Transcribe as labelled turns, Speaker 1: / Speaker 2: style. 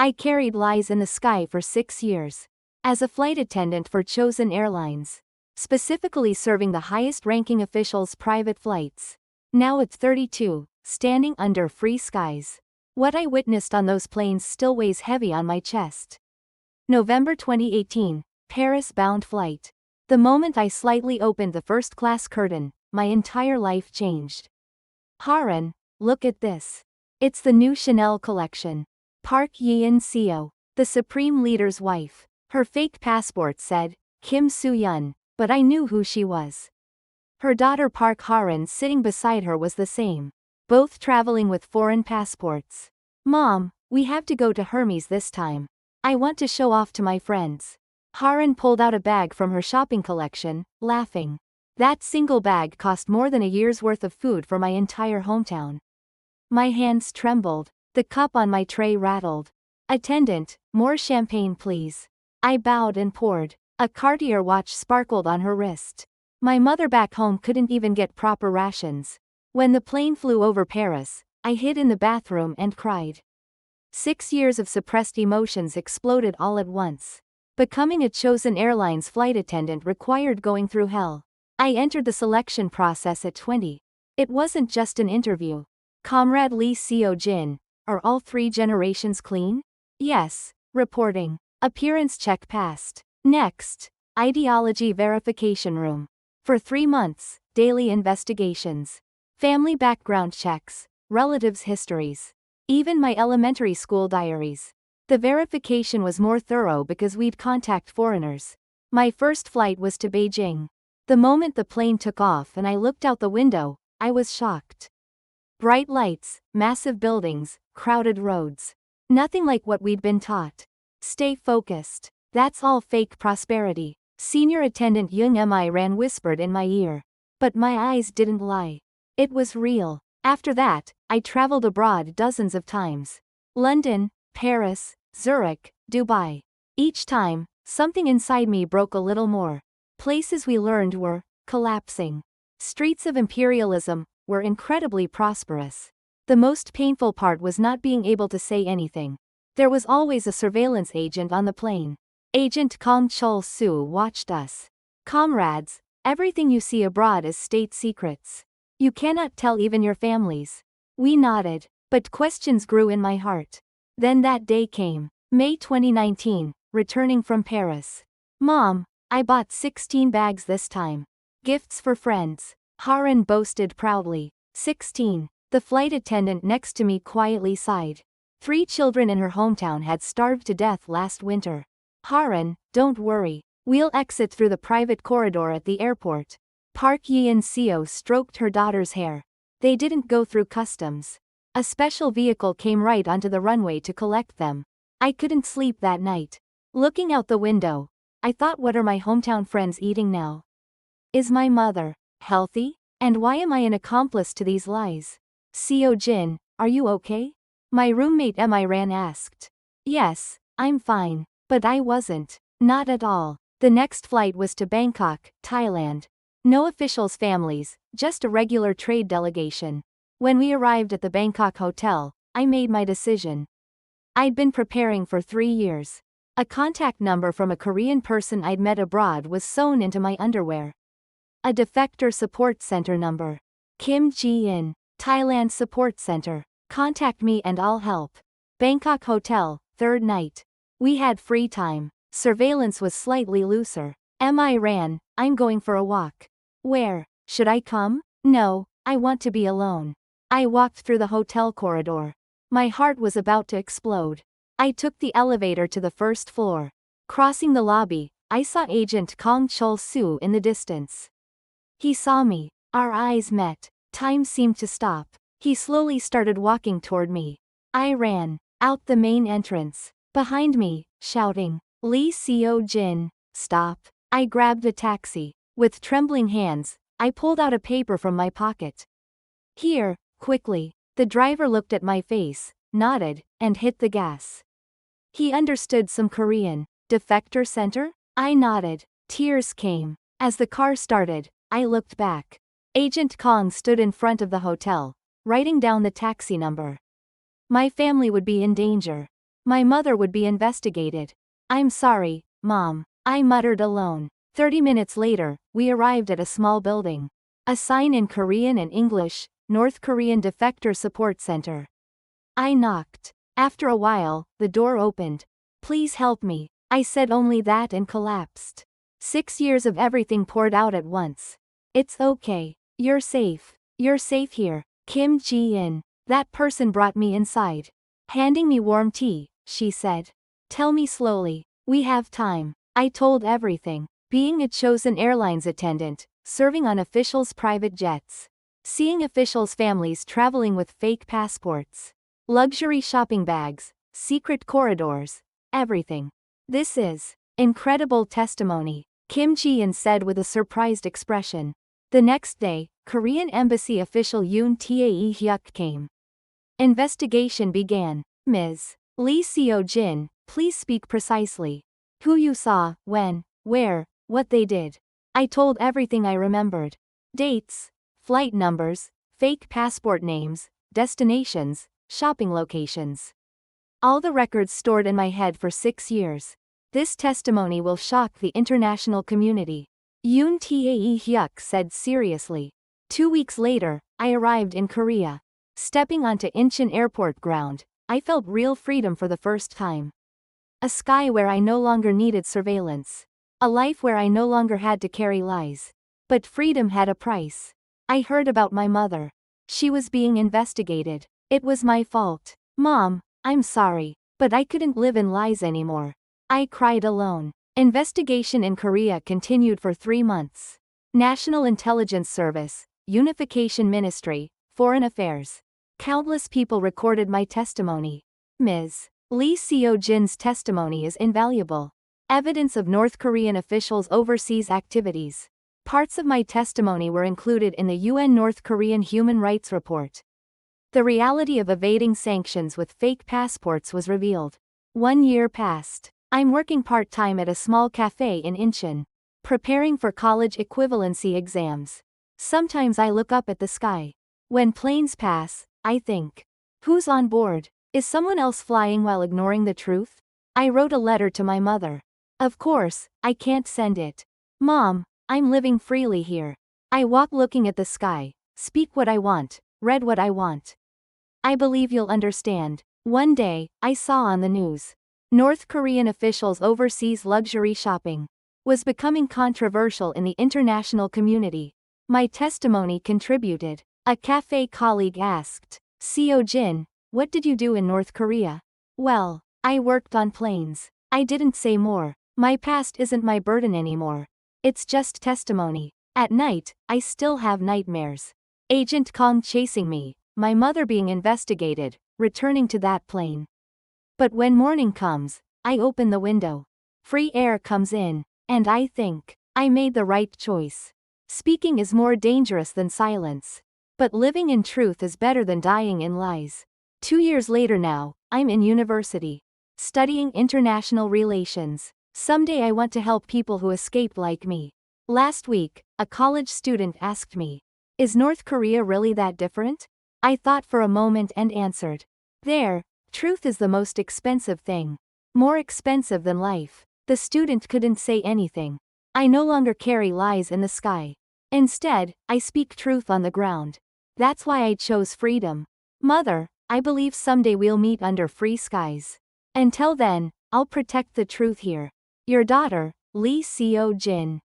Speaker 1: I carried lies in the sky for 6 years. As a flight attendant for chosen airlines. Specifically serving the highest-ranking officials' private flights. Now at 32, standing under free skies. What I witnessed on those planes still weighs heavy on my chest. November 2018, Paris-bound flight. The moment I slightly opened the first-class curtain, my entire life changed. Haran, look at this. It's the new Chanel collection. Park Yeon-seo, the supreme leader's wife. Her fake passport said, Kim Soo-yeon, but I knew who she was. Her daughter Park Haran sitting beside her was the same. Both traveling with foreign passports. Mom, we have to go to Hermès this time. I want to show off to my friends. Haran pulled out a bag from her shopping collection, laughing. That single bag cost more than a year's worth of food for my entire hometown. My hands trembled. The cup on my tray rattled. Attendant, more champagne please. I bowed and poured. A Cartier watch sparkled on her wrist. My mother back home couldn't even get proper rations. When the plane flew over Paris, I hid in the bathroom and cried. 6 years of suppressed emotions exploded all at once. Becoming a chosen airlines flight attendant required going through hell. I entered the selection process at 20. It wasn't just an interview. Comrade Lee Seo-jin, are all 3 generations clean? Yes. Reporting. Appearance check passed. Next. Ideology verification room. For 3 months, daily investigations. Family background checks. Relatives' histories. Even my elementary school diaries. The verification was more thorough because we'd contact foreigners. My first flight was to Beijing. The moment the plane took off and I looked out the window, I was shocked. Bright lights, massive buildings, crowded roads. Nothing like what we'd been taught. Stay focused. That's all fake prosperity. Senior attendant Young Mi Ran whispered in my ear. But my eyes didn't lie. It was real. After that, I traveled abroad dozens of times. London, Paris, Zurich, Dubai. Each time, something inside me broke a little more. Places we learned were collapsing. Streets of imperialism were incredibly prosperous. The most painful part was not being able to say anything. There was always a surveillance agent on the plane. Agent Kong Chol-soo watched us. Comrades, everything you see abroad is state secrets. You cannot tell even your families. We nodded, but questions grew in my heart. Then that day came. May 2019, returning from Paris. Mom, I bought 16 bags this time. Gifts for friends. Haran boasted proudly. 16. The flight attendant next to me quietly sighed. 3 children in her hometown had starved to death last winter. Haran, don't worry. We'll exit through the private corridor at the airport. Park Yeon-seo stroked her daughter's hair. They didn't go through customs. A special vehicle came right onto the runway to collect them. I couldn't sleep that night. Looking out the window, I thought, what are my hometown friends eating now? Is my mother healthy? And why am I an accomplice to these lies? Seo-jin, are you okay? My roommate Mi Ran asked. Yes, I'm fine. But I wasn't. Not at all. The next flight was to Bangkok, Thailand. No officials' families, just a regular trade delegation. When we arrived at the Bangkok hotel, I made my decision. I'd been preparing for 3 years. A contact number from a Korean person I'd met abroad was sewn into my underwear. A Defector support center number. Kim Ji-in, Thailand support center. Contact me and I'll help. Bangkok hotel, 3rd night. We had free time. Surveillance was slightly looser. Mi Ran, I'm going for a walk. Where? Should I come? No, I want to be alone. I walked through the hotel corridor. My heart was about to explode. I took the elevator to the 1st floor. Crossing the lobby, I saw Agent Kong Chol-soo in the distance. He saw me. Our eyes met. Time seemed to stop. He slowly started walking toward me. I ran out the main entrance. Behind me, shouting, Lee Seo-jin, stop. I grabbed a taxi. With trembling hands, I pulled out a paper from my pocket. Here, quickly. The driver looked at my face, nodded, and hit the gas. He understood some Korean. Defector center? I nodded. Tears came. As the car started, I looked back. Agent Kong stood in front of the hotel, writing down the taxi number. My family would be in danger. My mother would be investigated. I'm sorry, Mom, I muttered alone. 30 minutes later, we arrived at a small building. A sign in Korean and English, North Korean Defector Support Center. I knocked. After a while, the door opened. Please help me. I said only that and collapsed. 6 years of everything poured out at once. It's okay. You're safe. You're safe here. Kim Ji-in. That person brought me inside. Handing me warm tea, she said. Tell me slowly. We have time. I told everything. Being a chosen airlines attendant, serving on officials' private jets. Seeing officials' families traveling with fake passports. Luxury shopping bags, secret corridors, everything. This is incredible testimony, Kim Ji-in said with a surprised expression. The next day, Korean embassy official Yoon Tae-hyuk came. Investigation began. Ms. Lee Seo-jin, please speak precisely. Who you saw, when, where, what they did. I told everything I remembered. Dates, flight numbers, fake passport names, destinations, shopping locations. All the records stored in my head for 6 years. This testimony will shock the international community. Yoon Tae-hyuk said seriously. 2 weeks later, I arrived in Korea. Stepping onto Incheon airport ground, I felt real freedom for the first time. A sky where I no longer needed surveillance. A life where I no longer had to carry lies. But freedom had a price. I heard about my mother. She was being investigated. It was my fault. Mom, I'm sorry, but I couldn't live in lies anymore. I cried alone. Investigation in Korea continued for 3 months. National Intelligence Service, Unification Ministry, Foreign Affairs. Countless people recorded my testimony. Ms. Lee Seo-jin's testimony is invaluable. Evidence of North Korean officials' overseas activities. Parts of my testimony were included in the UN North Korean Human Rights Report. The reality of evading sanctions with fake passports was revealed. 1 year passed. I'm working part-time at a small cafe in Incheon, preparing for college equivalency exams. Sometimes I look up at the sky. When planes pass, I think, who's on board? Is someone else flying while ignoring the truth? I wrote a letter to my mother. Of course, I can't send it. Mom, I'm living freely here. I walk looking at the sky, speak what I want, read what I want. I believe you'll understand. One day, I saw on the news. North Korean officials' overseas luxury shopping was becoming controversial in the international community. My testimony contributed. A cafe colleague asked, Seo-jin, what did you do in North Korea? Well, I worked on planes. I didn't say more. My past isn't my burden anymore. It's just testimony. At night, I still have nightmares. Agent Kong chasing me, my mother being investigated, returning to that plane. But when morning comes, I open the window. Free air comes in, and I think, I made the right choice. Speaking is more dangerous than silence. But living in truth is better than dying in lies. 2 years later now, I'm in university. Studying international relations. Someday I want to help people who escaped like me. Last week, a college student asked me, is North Korea really that different? I thought for a moment and answered, there, truth is the most expensive thing. More expensive than life. The student couldn't say anything. I no longer carry lies in the sky. Instead, I speak truth on the ground. That's why I chose freedom. Mother, I believe someday we'll meet under free skies. Until then, I'll protect the truth here. Your daughter, Lee Seo-jin.